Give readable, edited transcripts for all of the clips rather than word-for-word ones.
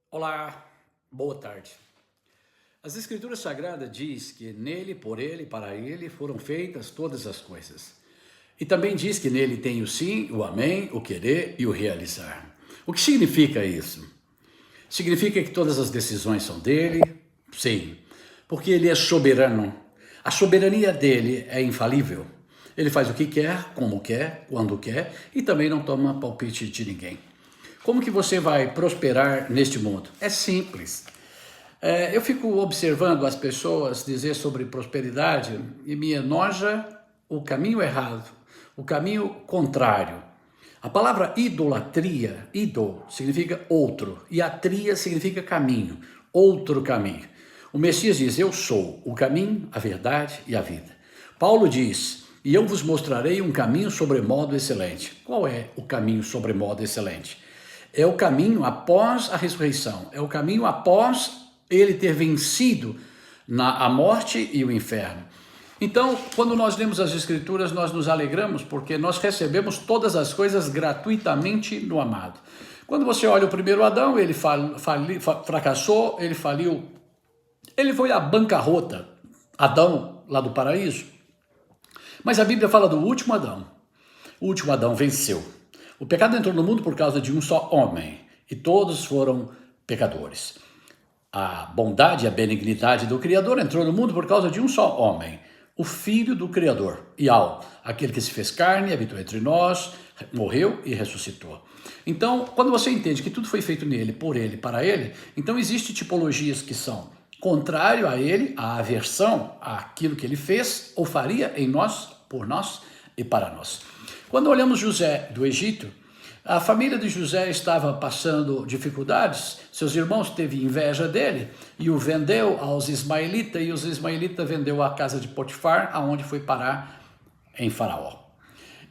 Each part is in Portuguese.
Olá, boa tarde. As Escrituras Sagradas diz que nele, por ele, para ele foram feitas todas as coisas. E também diz que nele tem o sim, o amém, o querer e o realizar. O que significa isso? Significa que todas as decisões são dele? Sim, porque ele é soberano. A soberania dele é infalível. Ele faz o que quer, como quer, quando quer e também não toma palpite de ninguém. Como que você vai prosperar neste mundo? É simples. Eu fico observando as pessoas dizer sobre prosperidade e me enoja o caminho errado, o caminho contrário. A palavra idolatria, idol, significa outro, e atria significa caminho, outro caminho. O Messias diz, eu sou o caminho, a verdade e a vida. Paulo diz, e eu vos mostrarei um caminho sobremodo excelente. Qual é o caminho sobremodo excelente? É o caminho após a ressurreição, é o caminho após ele ter vencido a morte e o inferno. Então, quando nós lemos as Escrituras, nós nos alegramos porque nós recebemos todas as coisas gratuitamente no amado. Quando você olha o primeiro Adão, ele fracassou, ele faliu, ele foi à bancarrota, Adão lá do paraíso. Mas a Bíblia fala do último Adão. O último Adão venceu. O pecado entrou no mundo por causa de um só homem, e todos foram pecadores. A bondade e a benignidade do Criador entrou no mundo por causa de um só homem, o Filho do Criador, Yahweh, aquele que se fez carne, habitou entre nós, morreu e ressuscitou. Então, quando você entende que tudo foi feito nele, por ele, para ele, então existem tipologias que são contrário a ele, a aversão àquilo que ele fez ou faria em nós, por nós e para nós. Quando olhamos José do Egito, a família de José estava passando dificuldades, seus irmãos teve inveja dele e o vendeu aos ismaelitas, e os ismaelitas vendeu a casa de Potifar, aonde foi parar em Faraó.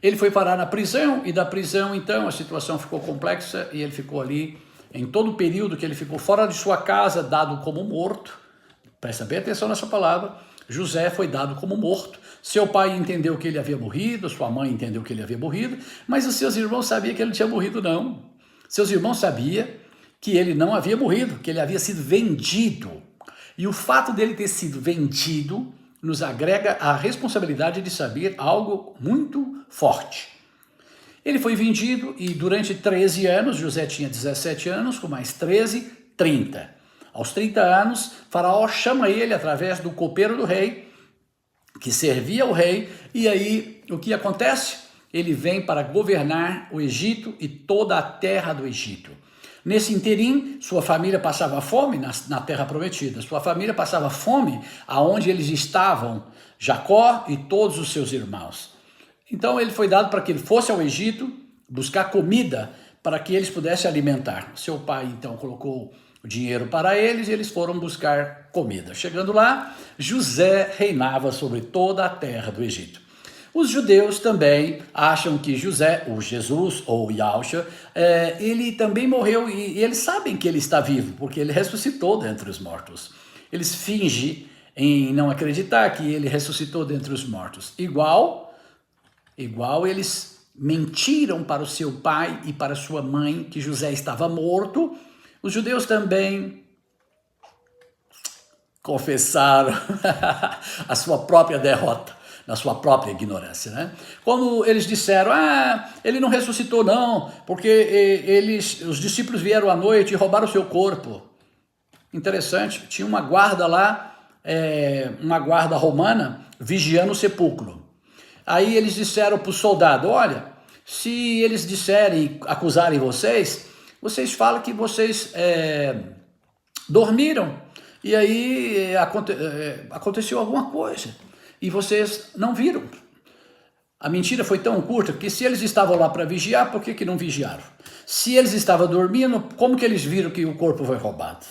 Ele foi parar na prisão, e da prisão, então, a situação ficou complexa, e ele ficou ali, em todo o período que ele ficou fora de sua casa, dado como morto. Presta bem atenção nessa palavra. José foi dado como morto. Seu pai entendeu que ele havia morrido, sua mãe entendeu que ele havia morrido, mas os seus irmãos sabiam que ele não tinha morrido, não. Seus irmãos sabiam que ele não havia morrido, que ele havia sido vendido. E o fato dele ter sido vendido nos agrega a responsabilidade de saber algo muito forte. Ele foi vendido e durante 13 anos, José tinha 17 anos, com mais 13, 30. Aos 30 anos, Faraó chama ele através do copeiro do rei, que servia o rei, e aí o que acontece? Ele vem para governar o Egito e toda a terra do Egito. Nesse interim, sua família passava fome na terra prometida, sua família passava fome aonde eles estavam, Jacó e todos os seus irmãos. Então ele foi dado para que ele fosse ao Egito buscar comida para que eles pudessem alimentar. Seu pai então colocou o dinheiro para eles e eles foram buscar comida. Chegando lá, José reinava sobre toda a terra do Egito. Os judeus também acham que José, ou Jesus, ou Yahshua, ele também morreu e eles sabem que ele está vivo, porque ele ressuscitou dentre os mortos. Eles fingem em não acreditar que ele ressuscitou dentre os mortos. Igual eles mentiram para o seu pai e para sua mãe que José estava morto. Os judeus também confessaram a sua própria derrota, na sua própria ignorância, né? Como eles disseram, ele não ressuscitou não, porque os discípulos vieram à noite e roubaram o seu corpo. Interessante, tinha uma guarda lá, uma guarda romana, vigiando o sepulcro. Aí eles disseram para o soldado, olha, se eles disserem, acusarem vocês falam que vocês dormiram e aí aconteceu alguma coisa e vocês não viram. A mentira foi tão curta que se eles estavam lá para vigiar, por que não vigiaram? Se eles estavam dormindo, como que eles viram que o corpo foi roubado?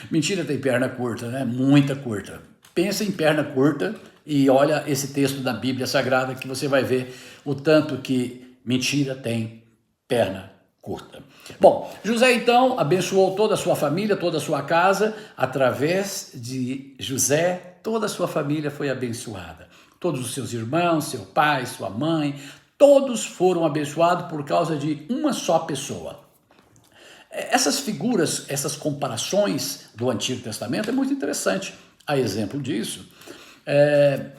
Mentira tem perna curta, né? Muita curta. Pensa em perna curta e olha esse texto da Bíblia Sagrada que você vai ver o tanto que mentira tem perna curta. Bom, José então abençoou toda a sua família, toda a sua casa. Através de José, toda a sua família foi abençoada. Todos os seus irmãos, seu pai, sua mãe, todos foram abençoados por causa de uma só pessoa. Essas figuras, essas comparações do Antigo Testamento é muito interessante. A exemplo disso,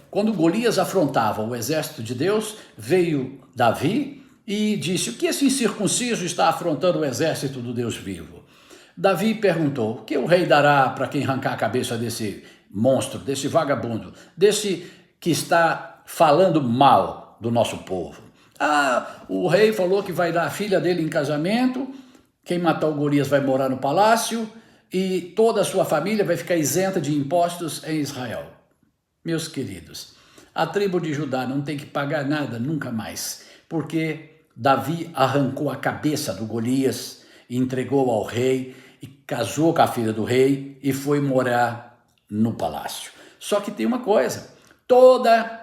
quando Golias afrontava o exército de Deus, veio Davi e disse: o que esse incircunciso está afrontando o exército do Deus vivo? Davi perguntou: o que o rei dará para quem arrancar a cabeça desse monstro, desse vagabundo, desse que está falando mal do nosso povo? O rei falou que vai dar a filha dele em casamento, quem matar o Golias vai morar no palácio e toda a sua família vai ficar isenta de impostos em Israel. Meus queridos, a tribo de Judá não tem que pagar nada nunca mais, porque Davi arrancou a cabeça do Golias, entregou ao rei e casou com a filha do rei e foi morar no palácio. Só que tem uma coisa, toda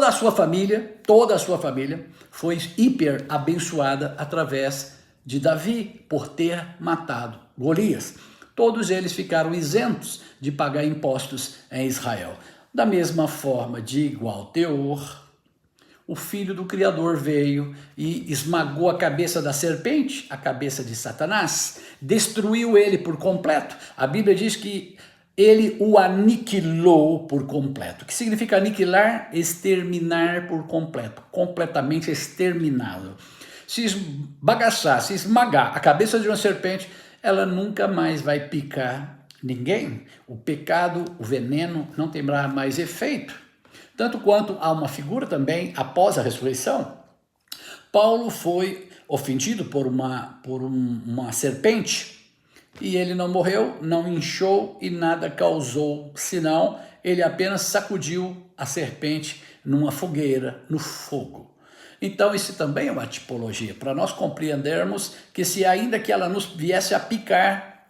a sua família foi hiper abençoada através de Davi por ter matado Golias. Todos eles ficaram isentos de pagar impostos em Israel. Da mesma forma, de igual teor, o filho do Criador veio e esmagou a cabeça da serpente, a cabeça de Satanás, destruiu ele por completo. A Bíblia diz que ele o aniquilou por completo. O que significa aniquilar? Exterminar por completo, completamente exterminado. Se esbagaçar, se esmagar a cabeça de uma serpente, ela nunca mais vai picar ninguém. O pecado, o veneno não terá mais efeito. Tanto quanto há uma figura também, após a ressurreição, Paulo foi ofendido por uma serpente e ele não morreu, não inchou e nada causou, senão ele apenas sacudiu a serpente numa fogueira, no fogo. Então isso também é uma tipologia, para nós compreendermos que se ainda que ela nos viesse a picar,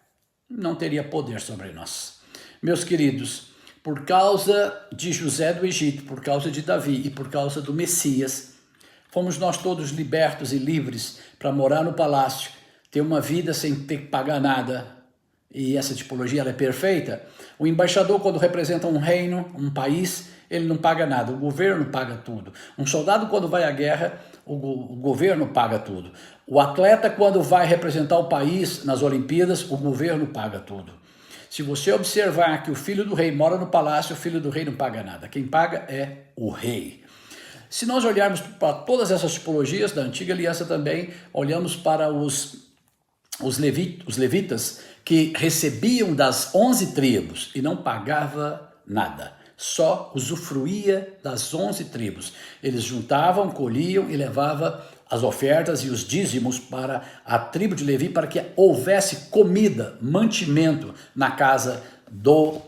não teria poder sobre nós. Meus queridos, por causa de José do Egito, por causa de Davi e por causa do Messias, fomos nós todos libertos e livres para morar no palácio, ter uma vida sem ter que pagar nada. E essa tipologia ela é perfeita. O embaixador, quando representa um reino, um país, ele não paga nada, o governo paga tudo. Um soldado, quando vai à guerra, o governo paga tudo. O atleta, quando vai representar o país nas Olimpíadas, o governo paga tudo. Se você observar que o filho do rei mora no palácio, o filho do rei não paga nada. Quem paga é o rei. Se nós olharmos para todas essas tipologias da antiga aliança também, olhamos para os levitas que recebiam das 11 tribos e não pagava nada. Só usufruía das 11 tribos. Eles juntavam, colhiam e levavam as ofertas e os dízimos para a tribo de Levi, para que houvesse comida, mantimento na casa dos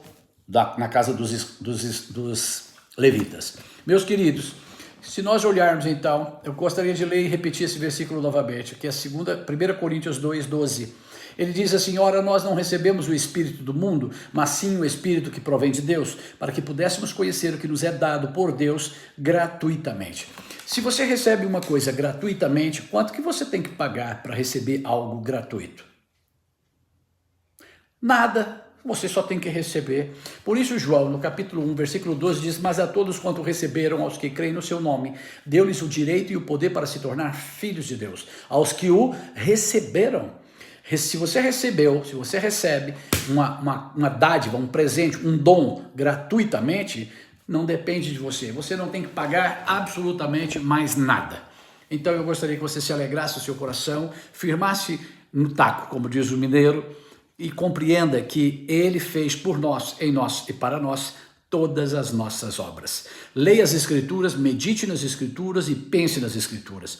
levitas. Meus queridos, se nós olharmos então, eu gostaria de ler e repetir esse versículo novamente, que é 1 Coríntios 2:12. Ele diz assim: ora, nós não recebemos o Espírito do mundo, mas sim o Espírito que provém de Deus, para que pudéssemos conhecer o que nos é dado por Deus gratuitamente. Se você recebe uma coisa gratuitamente, quanto que você tem que pagar para receber algo gratuito? Nada. Você só tem que receber. Por isso João, no capítulo 1, versículo 12, diz: mas a todos quanto receberam, aos que creem no seu nome, deu-lhes o direito e o poder para se tornar filhos de Deus. Aos que o receberam. Se você recebeu, se você recebe uma dádiva, um presente, um dom gratuitamente, não depende de você. Você não tem que pagar absolutamente mais nada. Então eu gostaria que você se alegrasse o seu coração, firmasse no taco, como diz o mineiro, e compreenda que Ele fez por nós, em nós e para nós todas as nossas obras. Leia as Escrituras, medite nas Escrituras e pense nas Escrituras.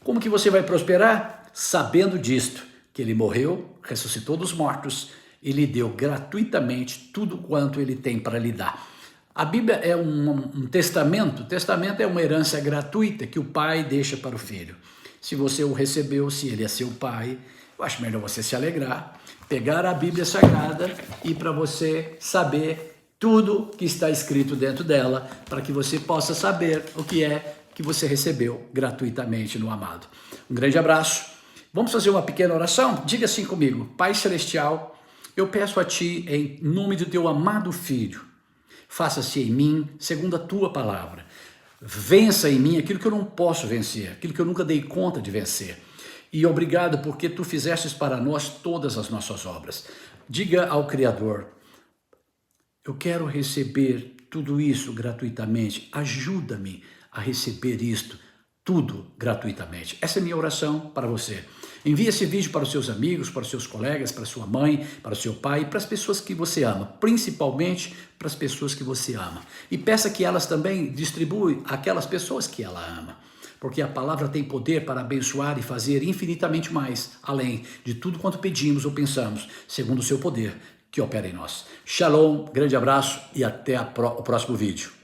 Como que você vai prosperar? Sabendo disto, que Ele morreu, ressuscitou dos mortos e lhe deu gratuitamente tudo quanto Ele tem para lhe dar. A Bíblia é um testamento. O testamento é uma herança gratuita que o pai deixa para o filho. Se você o recebeu, se ele é seu pai, eu acho melhor você se alegrar, pegar a Bíblia Sagrada e para você saber tudo que está escrito dentro dela, para que você possa saber o que é que você recebeu gratuitamente no amado. Um grande abraço. Vamos fazer uma pequena oração? Diga assim comigo: Pai Celestial, eu peço a Ti, em nome do Teu amado Filho, faça-se em mim segundo a Tua palavra. Vença em mim aquilo que eu não posso vencer, aquilo que eu nunca dei conta de vencer. E obrigado porque tu fizestes para nós todas as nossas obras. Diga ao Criador, eu quero receber tudo isso gratuitamente. Ajuda-me a receber isto tudo gratuitamente. Essa é a minha oração para você. Envie esse vídeo para os seus amigos, para os seus colegas, para sua mãe, para o seu pai, para as pessoas que você ama, principalmente para as pessoas que você ama. E peça que elas também distribuam aquelas pessoas que ela ama. Porque a palavra tem poder para abençoar e fazer infinitamente mais, além de tudo quanto pedimos ou pensamos, segundo o seu poder que opera em nós. Shalom, grande abraço e até o próximo vídeo.